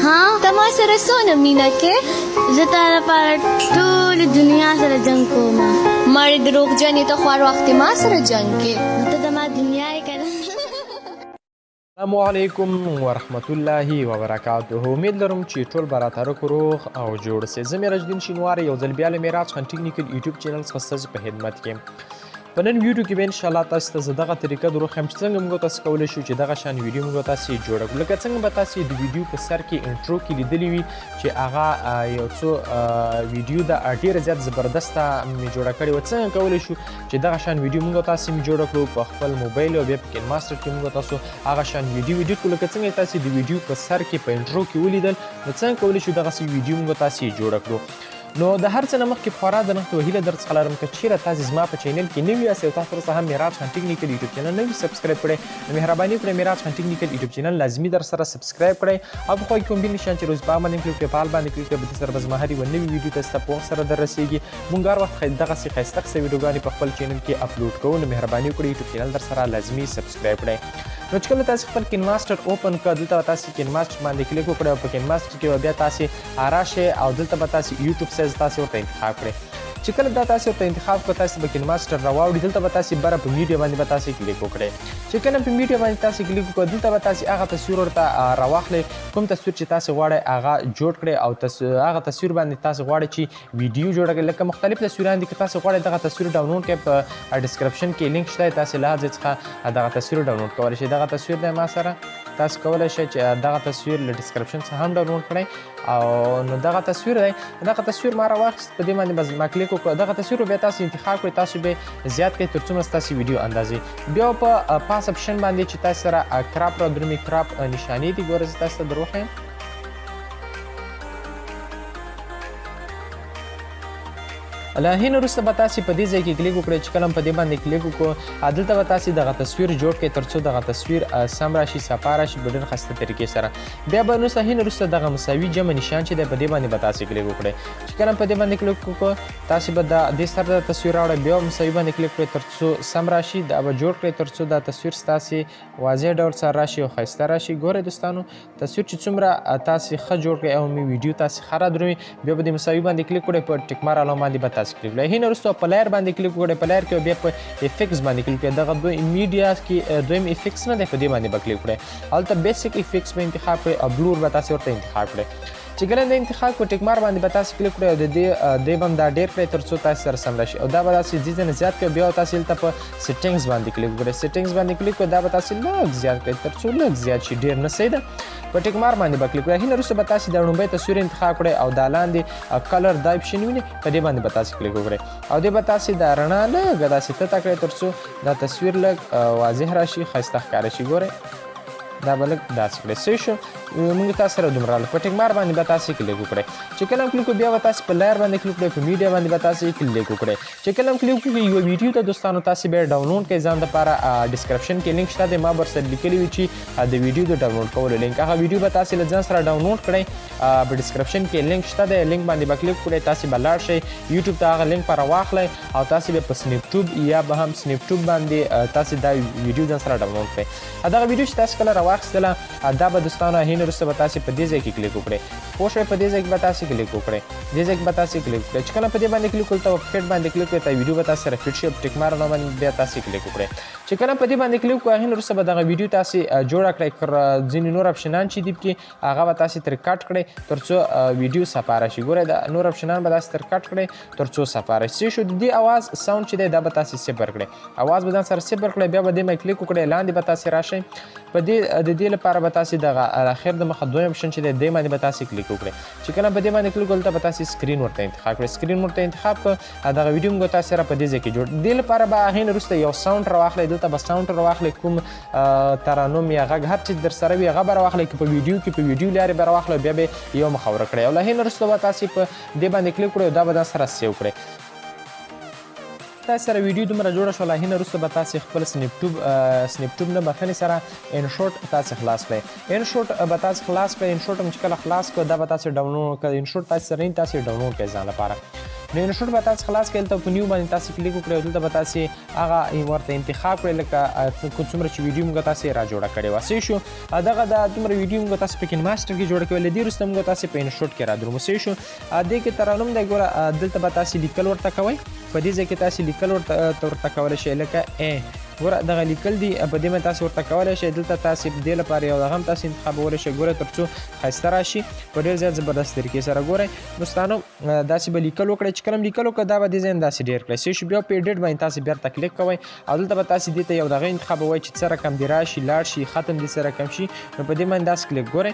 ها ته ما سره څونه مینه کې زه تا لپاره ټول دنیا سره جنګ کوم مړې دروغجن یې ته خوار وخت ما سره جنګ کې ته د ما دنیا یې که السلام علیکم ورحمت الله وبرکاته. امید لرم چې ټول به راته روغ او جوړ سئ. زه میراج الدین شینواری یو ځل بیا له میراج خان ټیکنیکل یوټیوب چینل څخه ستاسو په خدمت کې یم. په نن ویډیو کې به انشاءالله تاسو ته زه دغه طریقه دروښیم چې څنګه موږ تاسو کولی شو چې دغه شان ویډیو موږ تاسو جوړه کړو. لکه څنګه به تاسو د ویډیو په سر کې انټرو کې لیدلی وي چې هغه یو څو ویډیو د ډېره زیات زبردسته مې جوړه کړې وه. څنګه کولی شو چې دغه شان ویډیو موږ تاسو جوړه کړو په خپل موبایل او بیا په کین ماسټر کې موږ تاسو هغه شان ویډیو ایډیټ کړو. لکه څنګه تاسو د ویډیو په سر کې په انټرو کې ولیدل نو څنګه کولی شو دغسې ویډیو موږ تاسو جوړه کړو. نو د هر څه نه مخکې خورا د نقد وهیله در څخه لرم که چیرې تاسو زما په چینل کې نوي یاست او تاسو سره هم میراج خان ټیکنیکل یوټیوب چینل نه وي سبسکرایب کړئ نو مهرباني وکړئ میراج خان ټیکنیکل یوټیوب چینل لازمي در سره سبسکرایب کړئ او په خوا کې کوم بل نشان چې روز په باندې کلیک کړئ په حال باندې کلیک کړئ په دې سره به زما هر یوه نوي ویډیو تاسو ته په وخت سره در رسیږي. موږ هر وخت دغسې ښایسته ښایسته ویډیوګانې په خپل چینل کې اپلوډ کوو نو مهرباني وکړئ یوټیوب چینل در سره لازمي سبسکرایب کړئ. نو چې کله تاسو خپل کین ماسټر اوپن کړه دلته به تاسو کین ماسټر باندې کلیک وکړئ او په کین ماسټر کې به بیا تاسو راشئ او دلته به تاسو یوټیوب سایز تاسو ورته انتخاب کړئ. چې کله دا تاسو ورته انتخاب کړه تاسو به کین ماسټر راواوړي دلته به تاسو بره په میډیا باندې به تاسو کلیک وکړئ. چې کله په میډیا باندې تاسو کلیک وکړئ دلته به تاسو هغه تصویر ورته راواخلئ کوم تصویر چې تاسو غواړئ هغه جوړ کړئ او هغه تصویر باندې تاسو غواړئ چې ویډیو جوړه کړئ. لکه مختلف تصویران دي که تاسو غواړئ دغه تصویر ډاونلوډ کړئ په ډسکرپشن کې لینک شته تاسو له هغه څخه دغه تصویر ډاونلوډ کولی شئ. دغه تصویر دی ما سره تاسو کولی شئ چې دغه تصویر له ډسکرپشن څخه هم ډاونلوډ کړئ او نو دغه تصویر دی دغه تصویر ما راواخیست په دې باندې به ما کلیک وکړو دغه تصویر بیا تاسو انتخاب کړئ تاسو به زیات کړئ تر څومره ستاسو ویډیو اندازې بیا په پاس اپشن باندې چې تاسو سره کراپ را درومي کراپ نشانې دي ګوره زه تاسو ته دروښیم له هغې نه وروسته به تاسې په دې ځای کې کلیک وکړئ چې کله هم په دې باندې کلیک وکړو دلته به تاسې دغه تصویر جوړ کړئ تر څو دغه تصویر سم راشي صفا راشي په ډېر ښایسته طریقې سره. بیا به نو هغې نه وروسته دغه مساوي جمع نشان چې دی په دې باندې به تاسې کلیک وکړئ. چې کله هم په دې باندې کلیک وکړو تاسې به دې سره د تصویر راوړئ بیا مساوي باندې کلیک کړئ تر څو سم راشي دا به جوړ کړئ تر څو دا تصویر ستاسې واضح ډول سره راشي او ښایسته راشي. ګورئ دوستانو تصویر چې څومره تاسې ښه جوړ کړئ او مې ویډیو تاسې ښه رادرومي بیا به د مساوي باندې کلیک کړئ په ټیک مار علامه باندې به تاسې کلیک کړئ. هغې نه وروسته په لایر باندې کلیک وکړئ په لایر کې بیا په افیکټس باندې کلیک کړئ دغه میډیا کې دویم افیکټس نه دی په دې باندې به کلیک کړئ هلته بیسیک افیکټس به انتخاب کړئ او بلور به تاسې ورته انتخاب کړئ. چې کله د انتخاب کړو ټیک مار باندې به تاسې کلیک کړئ او د دې به هم دا ډېر کړئ تر څو تاسې سره سم راشي او دا به تاسې دې ځای نه زیات کړئ بیا تاسې دلته په سیټینګز باندې کلیک وکړئ. سیټینګز باندې کلیک کړئ دا به تاسې لږ زیات کړئ تر څو لږ زیات شي ډېر نه صحیح ده. په ټیک مار باندې به کلیک کړئ. هغې نه وروسته به تاسې د لومړی تصویر انتخاب کړئ او دا لاندې کلر دا اپشن وینئ په دې باندې به تاسې کلیک وکړئ او دې به تاسې دا رڼا لږه داسې تته کړئ تر څو دا تصویر لږ واضح راشي ښایسته ښکاره شي. ګورئ دا به لږ داسې کړئ صحیح شو موږ تاسو سره دومره راغله. په ټیک مار باندې به تاسې کلیک وکړئ. چې کله هم کلیک وکړئ بیا به تاسې په لایر باندې کلیک وکړئ په میډیا باندې به تاسې کلیک وکړئ. چې کله هم کلیک وکړئ یوه ویډیو ته دوستانو تاسې بیا ډاونلوډ کړئ ځان دپاره ډسکرپشن کې لینک شته دی ما ورسره لیکلي وي چې د ویډیو د ډاونلوډ کولو لینک هغه ویډیو به تاسې له ځان سره ډاونلوډ کړئ په ډسکرپشن کې لینک شته دی لینک باندې به کلیک وکړئ تاسې به لاړ شئ یوټیوب ته هغه لینک به راواخلئ او تاسې به په سنیپ ټیوب یا به هم سنیپ ټیوب باندې تاسې دا ویډیو ځان سره ډاونلوډ کړئ. دغه ویډیو چې تاسې کله راواخیستله دا به دوستانو هغې نه وروسته به تاسې په دې ځای کې کلیک وکړئ. پوه شوئ په دې ځای کې به تاسې کلیک وکړئ دې ځای کې به تاسې کلیک وکړئ. چې کله په دې باندې کلیک وکړئ ته فټ باندې کلیک کړئ ته ویډیو به تاسې سره فټ شي په ټیک مار باندې بیا تاسې کلیک وکړئ. چې کله په دې باندې کلیک وکړئ هغې نه وروسته به دغه ویډیو تاسې جوړه کړئ ځینې نور اپشنان چې دي پکې هغه به تاسې ترې کټ کړئ تر څو ویډیو صفا راشي. ګورئ دا نور اپشنان به تاسې ترې کټ کړئ تر څو صفا راشي. صحیح شو د دې اواز ساوند چې دی دا به تاسې صفر کړئ اواز به ځان سره صفر کړئ بیا به دې باندې کلیک وکړئ لاندې به تاسې راشئ په دې لپاره به تاسې دغه اخر د مخه دویم اپشن چې دی دې باندې به تاسې کلیک وکړئ. چې کله په دې باندې کلیک وکړئ به تاسې سکرین ورته انتخاب کړئ. سکرین ورته انتخاب کړه دغه ویډیو موږ تاسې سره په دې ځای کې جوړ دې لپاره به هغې نه وروسته یو ساوند راواخلئ دلته به ساوند راواخلئ کوم ترانم یا غږ هر چې در سره وي هغه به راواخلئ که په ویډیو کې په ویډیو لارې به راواخلئ بیا به یو مخوره کړئ او له هغې نه وروسته به تاسې په دې باندې کلیک کړئ او دا به ځان سره سیو کړئ. تاسو سره ویډیو دومره جوړه شوله هغې نه وروسته به تاسې خپل سنیپ ټیوب نه بخښنې سره انشوټ تاسې خلاص کړئ. انشوټ به تاسې خلاص کړئ. انشوټ هم چې کله خلاص کړئ دا به تاسې ډاونلوډ کړئ. انشوټ تاسې سره نه تاسې ډاونلوډ کړئ ځان لپاره. نو انشورټ به تاسو خلاص کړئ دلته په نیو باندې تاسو کلیک وکړئ او دلته به تاسو هغه ورته انتخاب کړئ لکه څومره چې ویډیو موږ تاسو را جوړه کړې وه صحیح شو دغه د دومره ویډیو موږ تاسو په کینماسټر کې جوړه کړې له دې وروسته موږ تاسو په انشورټ کې را درومو صحیح شو دې کې ترانوم دی ګوره دلته به تاسو لیکل ورته کوئ په دې ځای کې تاسو لیکل ورته کولی شئ لکه ګوره دغه لیکل دي په دې باندې تاسو ورته کولی شئ دلته تاسو د دې لپاره یو دغه هم تاسو انتخابولی شئ ګوره تر څو ښایسته راشي په ډېر زیات زبردست طریقې سره ګورئ دوستانو داسې به لیکل وکړئ چې کله هم لیکل وکړه دا به دې ځای نه داسې ډېر کړئ صحیح شو بیا په ایډیټ باندې تاسو بیا ورته کلیک کوئ او دلته به تاسو دې ته یو دغه انتخابوئ چې څه رقم دې راشي لاړ شي ختم دې څه رقم شي نو په دې باندې داسې کلیک ګورئ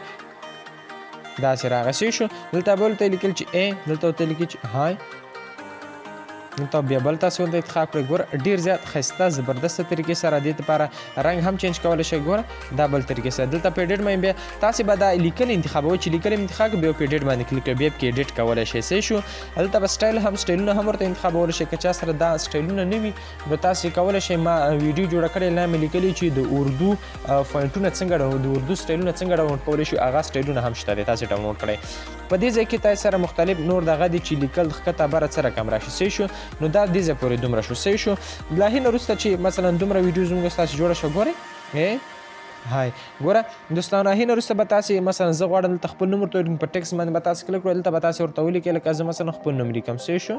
داسې راغی صحیح شو دلته به ورته لیکل چې دلته ورته لیکي چې هاي دلته بیا بل تاسو ورته انتخاب کړئ ګوره ډېر زیات ښایسته زبردسته طریقې سره دې دپاره رنګ هم چینج کولی شئ ګوره دا بل طریقې سره دلته په ایډیټ باندې بیا تاسې به دا لیکل انتخابوئ چې لیکل انتخاب کړئ بیا په ایډیټ باندې کلیک کړئ بیا پکې ایډیټ کولی شئ صحیح شو دلته به سټایلونه هم ورته انتخابولی شئ که چا سره دا سټایلونه نه وي نو تاسې کولی شئ ما ویډیو جوړه کړې لا مې لیکلي چې د اردو فونټونه څنګه د اردو سټایلونه څنګه ډاونلوډ کولی شو هغه سټایلونه هم شته دی تاسې ډاونلوډ کړئ په دې ځای کې تاسو سره مختلف نور دغه دي چې لیکل ښکته بره څه رقم راشي صحیح شو نو دا دې ځای پورې دومره شو صحیح شو لا هینه وروسته چې مثلا دومره ویډیوز موږ ستاسو جوړه شوه ګورئ هاي ګوره دوستانو هینه وروسته به تاسې مثلا زه غواړم دلته خپل نوم ورته په ټکس باندې به تاسو کلیک کړئ دلته به تاسې ورته ولیکئ لکه زه مثلا خپل نوم لیکم صحیح شو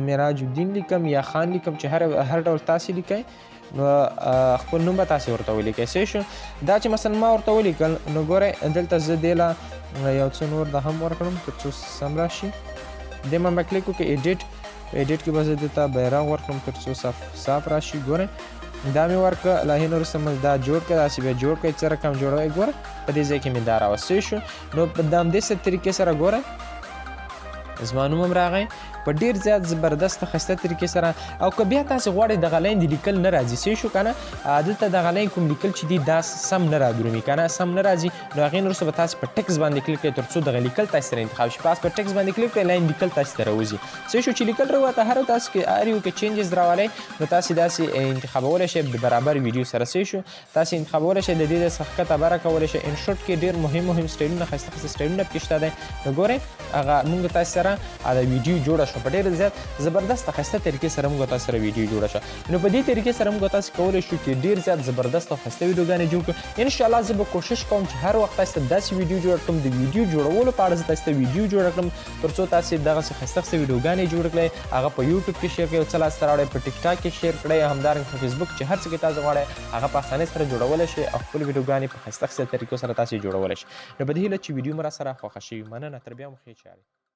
مراج الدین لیکم یا خان لیکم چې هر ډول تاسې لیکئ نو خپل نوم به تاسې ورته ولیکئ صحیح شو دا چې مثلا ما ورته ولیکل نو ګورئ دلته زه دې له یو څه نور د هم ورکړم تر څو سم راشي دې ما به کلیک وکړئ ایډیټ په ایډیټ کې به زه دلته بیرغ ورکړم تر څو صاف راشي ګورئ دا مې ورکړه له هینه وروسته مې دا جوړ کړه داسې بیا جوړ کړئ څه رقم جوړوئ ګوره په دې ځای کې مې دا راوست صحیح شو نو په همدې طریقې سره ګوره زما نوم هم راغی په ډېر زیات زبردست ښایسته طریقې سره او که بیا تاسې غواړئ دغه لاین د لیکل نه راځي صحیح شو که نه دلته دغه لاین کوم لیکل چې دي دا سم نه رادرومي که نه سم نه راځي نو هغې نه وروسته به تاسې په ټکس باندې کلیک کړئ تر څو دغه لیکل تاسې سره انتخاب شي پاس په ټکس باندې کلیک کړئ لاین لیکل تاسې ته راوځي صحیح شو چې لیکل راوته هر تاسو کې هر یو کې چینجز راولئ نو تاسې داسې انتخابولی شئ د برابر ویډیو سره صحیح شو تاسې انتخابولی شئ د دې څخه ښکته بره کولی شئ انشورټ کې ډېر مهم سټایلونه ښایسته ښایسته سټایلونه پکې شته دی نو ګورئ هغه موږ تاسې سره دا ویډیو جوړه شوه په ډېر زیات زبردسته ښایسته طریقې سره موږ تاسو سره ویډیو جوړه شوه نو په دې طریقې سره موږ تاسو کولی شو چې ډېر زیات زبردست او ښایسته ویډیوګانې جوړ کړو انشاءالله زه به کوشش کوم چې هر وخت تاسو ته داسې ویډیو جوړ کړم د ویډیو جوړولو په اړه زه تاسو ته ویډیو جوړه کړم تر څو تاسې دغسې ښایسته ښایسته ویډیوګانې جوړ کړئ هغه په یوټیوب کې شیر کړئ او څه لاسته راوړئ په ټیک ټاک کې شیر کړئ همدارنګه په فیسبوک چې هر څه کې تاسو غواړئ هغه په اسانۍ سره جوړولی شئ او خپل ویډیوګانې په ښایسته ښایسته طریقو سره تاسې جوړولی شئ نو په دې هیله چې ویډیو مو را سره خوښه شوي مننه تر بیا مو ښې چارې